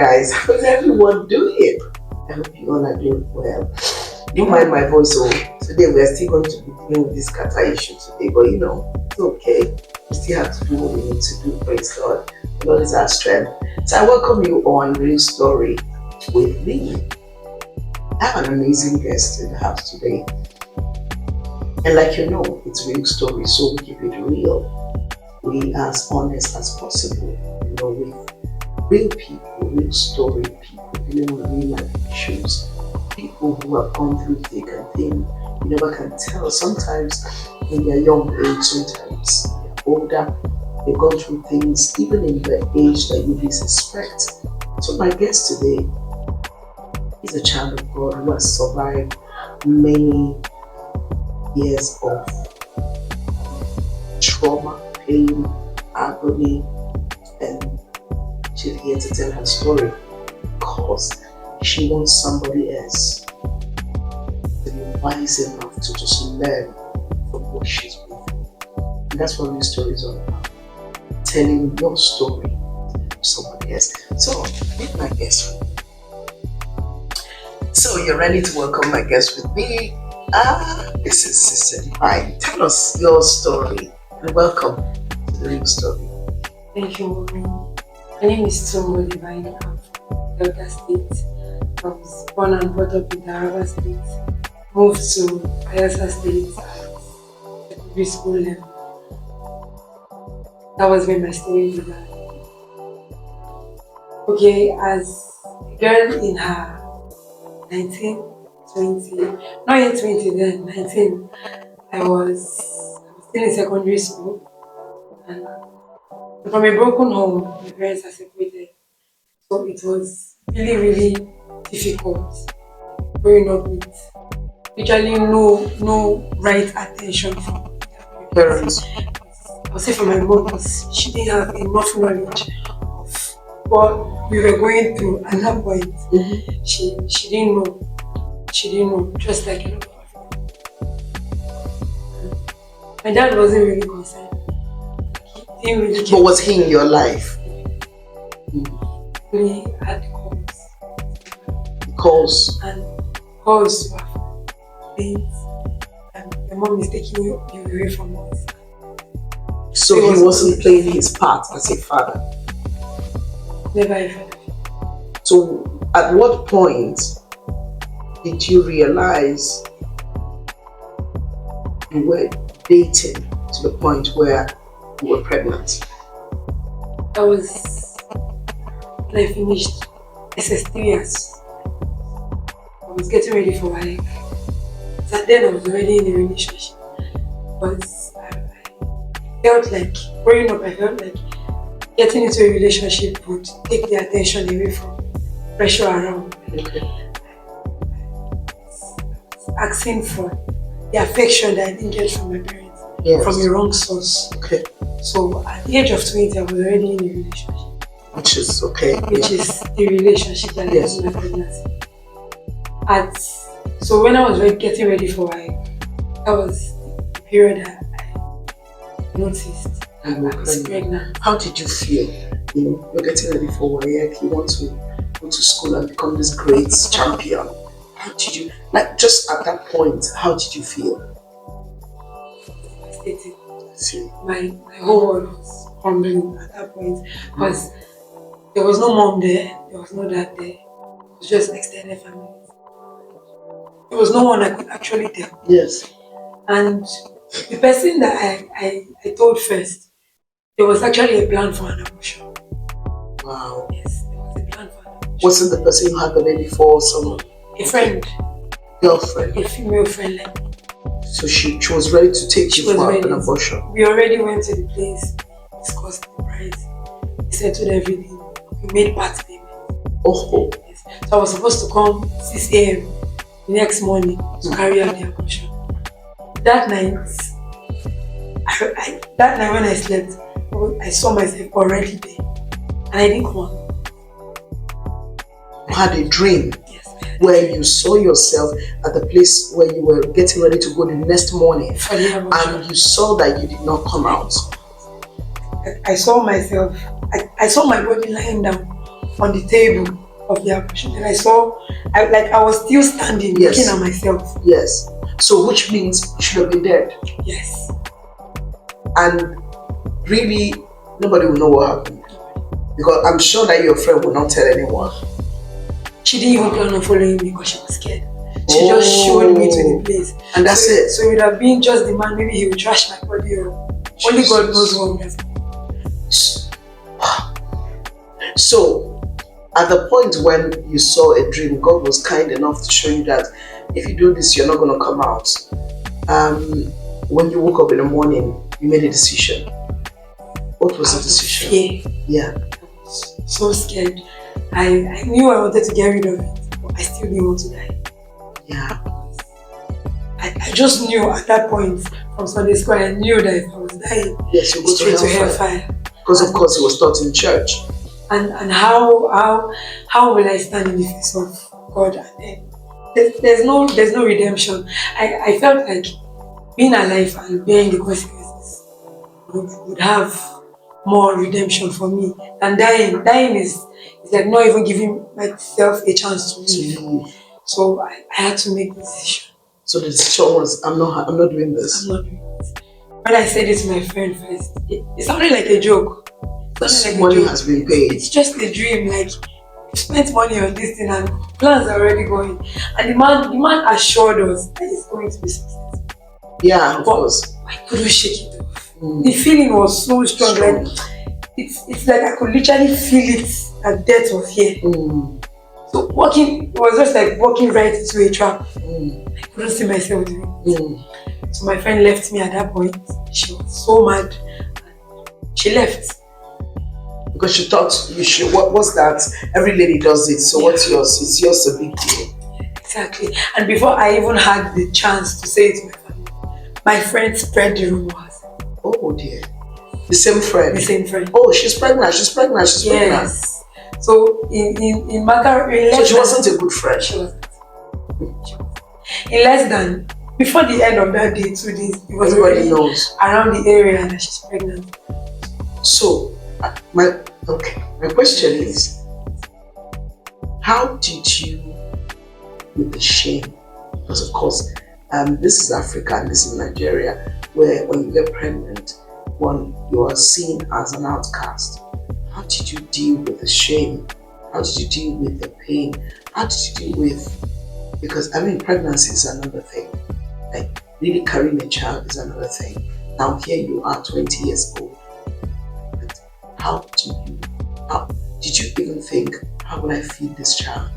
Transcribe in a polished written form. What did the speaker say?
guys? How's everyone doing? I hope you all are doing well. Don't mind my voice, oh. Today we are still going to be dealing with this kata issue today, but it's okay. We still have to do what we need to do. Praise God. The Lord is our strength. So I welcome you on Real Story with me. I have an amazing guest in the house today. And like it's Real Story, so we keep it real. We are as honest as possible, with real people, real story, people dealing with real life issues, people who have gone through thick and thin. You never can tell. Sometimes in their young age, sometimes they're older, they've gone through things even in the age that you least suspect. So my guest today is a child of God who has survived many years of trauma, pain, agony, and she's here to tell her story because she wants somebody else to be wise enough to just learn from what she's been through. And that's what this story is all about. Telling your story to somebody else. So, meet my guest. So, you're ready to welcome my guest with me. This is Sister Divine. Tell us your story and welcome to the Real Story. Thank you, Mommy. My name is Tomo Divine. I'm from Delta State. I was born and brought up in Taraba State. Moved to Bayelsa State at secondary school level. That was where my story began. Okay, as a girl in her 19, 20, not yet 20 then, 19, I was still in secondary school. And from a broken home, my parents are separated. So it was really, really difficult growing up with usually no right attention from Parents. I'll say for my mom because she didn't have enough knowledge of what we were going through at that point. Mm-hmm. She didn't know. She didn't know, just like a lot of Africans. My dad wasn't really concerned. He didn't really care. But was he in your life? We had Calls. and calls were things, and your mom is taking you away from us. So he wasn't playing his part as a father. Never ever. So at what point did you realize you were dating to the point where you were pregnant? That was when I finished SS3 years. I was getting ready for my so then I was already in a relationship. But I felt like growing up, I felt like getting into a relationship would take the attention away from pressure around. Okay. Asking for the affection that I didn't get from my parents, Yes. from a wrong source. Okay. So at the age of 20, I was already in a relationship, Which is okay. which is the relationship that led Yes. to my pregnancy. So when I was getting ready for that was the period that I noticed I was pregnant. How did you feel? You're getting ready for WAEC, you want to go to school and become this great champion. How did you, just at that point, how did you feel? Devastated. My whole world was crumbling at that point because there was no mom there, there was no dad there, it was just extended family. There was no one I could actually tell. Yes. And the person that I told first, there was actually a plan for an abortion. Wow. Yes, there was a plan for an abortion. Wasn't the person you had the baby for someone? A friend. Girlfriend. A female friend like me. So she was ready to take you for an abortion. We already went to the place, discussed the price, we settled everything, we made part payment. Oh. Yes. So I was supposed to come 6 a.m. the next morning to carry out the abortion. That night, when I slept, I saw myself already there, and I didn't come out. You had a dream. Yes. Where you saw yourself at the place where you were getting ready to go the next morning, and you saw that you did not come out. I saw myself, I saw my body lying down on the table of the operation. And I saw, I was still standing, Yes. looking at myself. Yes. So which means you should have been dead. Yes. And really, nobody will know what happened. Because I'm sure that your friend will not tell anyone. She didn't even plan on following me because she was scared. She just showed me to the place. And that's so, it. So it would have been just the man, maybe he would trash my body or only God knows what would have happened. So, at the point when you saw a dream, God was kind enough to show you that if you do this, you're not going to come out. When you woke up in the morning, you made a decision. What was the decision? Fear. Yeah. So scared. I knew I wanted to get rid of it, but I still didn't want to die. Yeah. I just knew at that point from Sunday school, I knew that if I was dying, yes, you go straight to hellfire. hellfire. Because of course it was taught in church. And how will I stand in the face of God? And then there's no redemption. I felt like being alive and bearing the consequences would have more redemption for me than dying. Dying is like not even giving myself a chance to live. So I had to make the decision. So the decision was, I'm not doing this. I'm not doing this. When I said it to my friend first, it sounded like a joke. Money has been paid. It's just a dream. Like, you spent money on this thing and plans are already going. And the man assured us that it's going to be successful. Yeah, of course. I couldn't shake it off. The feeling was so strong. Like, it's like I could literally feel it that death was here. So it was just like walking right into a trap. I couldn't see myself doing it. So my friend left me at that point. She was so mad. She left. Because she thought you should, what's that? Every lady does it, so what's yours? It's yours a big deal. Exactly. And before I even had the chance to say it to my family, my friend spread the rumors. Oh dear. The same friend? The same friend. Oh, she's pregnant. Yes. So in matter so she wasn't a good friend. She wasn't. In less than, before the end of that day, 2 days, it was everybody knows around the area that she's pregnant. So my question is, how did you, with the shame, because of course this is Africa and this is Nigeria, where when you get pregnant, you are seen as an outcast. How did you deal with the shame? How did you deal with the pain? How did you deal with, because pregnancy is another thing. Like really carrying a child is another thing. Now here you are 20 years old. How did you even think, how will I feed this child?